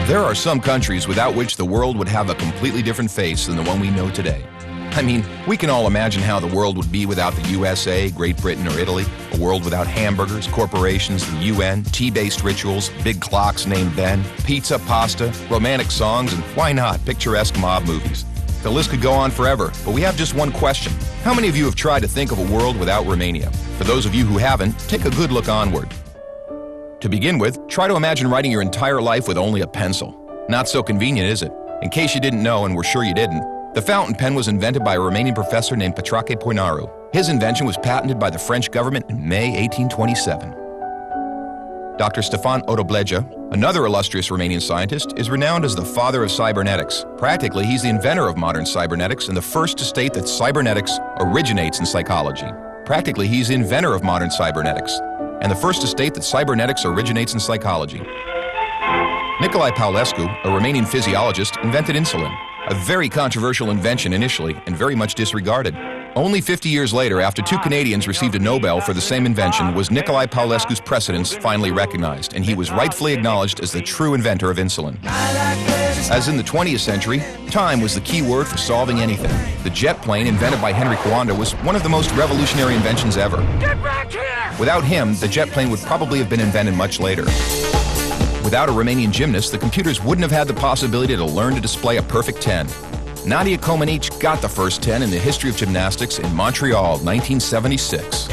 There are some countries without which the world would have a completely different face than the one we know today. I mean, we can all imagine how the world would be without the USA, Great Britain, or Italy. A world without hamburgers, corporations, the UN, tea-based rituals, big clocks named Ben, pizza, pasta, romantic songs, and why not, picturesque mob movies. The list could go on forever, but we have just one question. How many of you have tried to think of a world without Romania? For those of you who haven't, take a good look onward. To begin with, try to imagine writing your entire life with only a pencil. Not so convenient, is it? In case you didn't know, and we're sure you didn't, the fountain pen was invented by a Romanian professor named Petrache Poinaru. His invention was patented by the French government in May 1827. Dr. Stefan Odobleja, another illustrious Romanian scientist, is renowned as the father of cybernetics. Practically, he's the inventor of modern cybernetics and the first to state that cybernetics originates in psychology. Practically, he's the inventor of modern cybernetics and the first to state that cybernetics originates in psychology. Nicolae Paulescu, a Romanian physiologist, invented insulin, a very controversial invention initially and very much disregarded. Only 50 years later, after two Canadians received a Nobel for the same invention, was Nicolae Paulescu's precedence finally recognized, and he was rightfully acknowledged as the true inventor of insulin. As in the 20th century, time was the key word for solving anything. The jet plane, invented by Henry Coanda, was one of the most revolutionary inventions ever. Get back here! Without him, the jet plane would probably have been invented much later. Without a Romanian gymnast, the computers wouldn't have had the possibility to learn to display a perfect 10. Nadia Comaneci got the first 10 in the history of gymnastics in Montreal, 1976.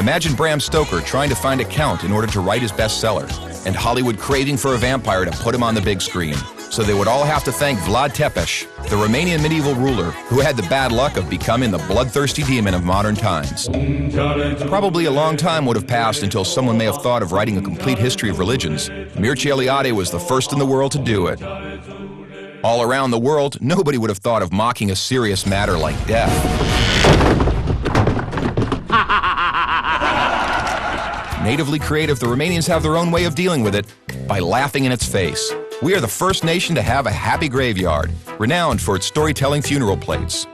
Imagine Bram Stoker trying to find a count in order to write his bestseller, and Hollywood craving for a vampire to put him on the big screen. So they would all have to thank Vlad Tepes, the Romanian medieval ruler who had the bad luck of becoming the bloodthirsty demon of modern times. Probably a long time would have passed until someone may have thought of writing a complete history of religions. Mircea Eliade was the first in the world to do it. All around the world, nobody would have thought of mocking a serious matter like death. Natively creative, the Romanians have their own way of dealing with it by laughing in its face. We are the first nation to have a happy graveyard, renowned for its storytelling funeral plates.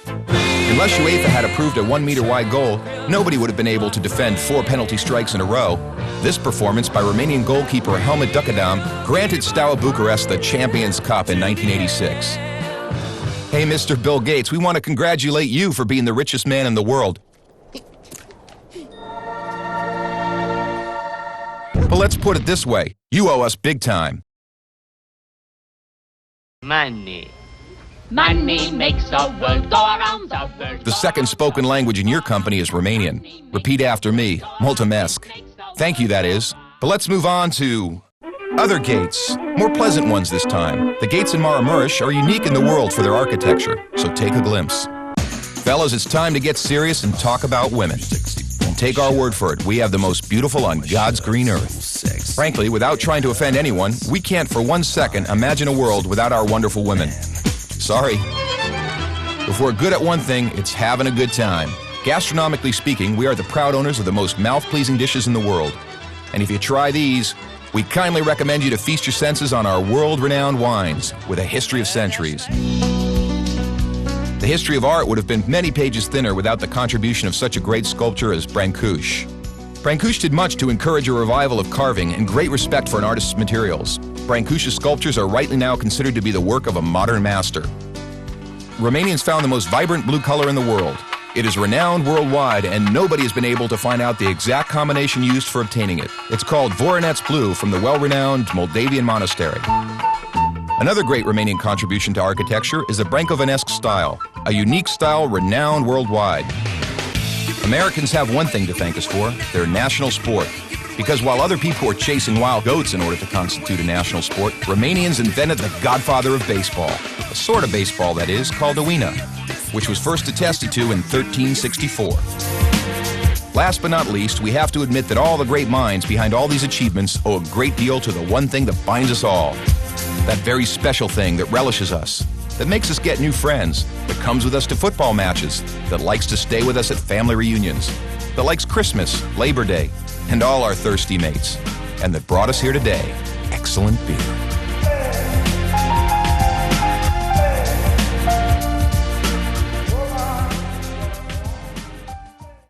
Unless UEFA had approved a 1-meter-wide goal, nobody would have been able to defend 4 penalty strikes in a row. This performance by Romanian goalkeeper Helmut Ducadam granted Steaua Bucharest the Champions Cup in 1986. Hey, Mr. Bill Gates, we want to congratulate you for being the richest man in the world. But let's put it this way, you owe us big time. Money. Money makes the world go around the world. The second spoken language in your company is Romanian. Repeat after me, mulțumesc. Thank you, that is. But let's move on to other gates, more pleasant ones this time. The gates in Maramureș are unique in the world for their architecture, so take a glimpse. Fellas, it's time to get serious and talk about women. And take our word for it, we have the most beautiful on God's green earth. Frankly, without trying to offend anyone, we can't for 1 second imagine a world without our wonderful women. Sorry. If we're good at one thing, it's having a good time. Gastronomically speaking, we are the proud owners of the most mouth-pleasing dishes in the world. And if you try these, we kindly recommend you to feast your senses on our world-renowned wines with a history of centuries. The history of art would have been many pages thinner without the contribution of such a great sculptor as Brancusi. Brancusi did much to encourage a revival of carving and great respect for an artist's materials. Brancusi's sculptures are rightly now considered to be the work of a modern master. Romanians found the most vibrant blue color in the world. It is renowned worldwide, and nobody has been able to find out the exact combination used for obtaining it. It's called Voronezh blue from the well-renowned Moldavian monastery. Another great Romanian contribution to architecture is the Brancovanesque style, a unique style renowned worldwide. Americans have one thing to thank us for, their national sport. Because while other people were chasing wild goats in order to constitute a national sport, Romanians invented the godfather of baseball, a sort of baseball that is, called Oina, which was first attested to in 1364. Last but not least, we have to admit that all the great minds behind all these achievements owe a great deal to the one thing that binds us all. That very special thing that relishes us, that makes us get new friends, that comes with us to football matches, that likes to stay with us at family reunions, that likes Christmas, Labor Day, and all our thirsty mates, and that brought us here today, excellent beer.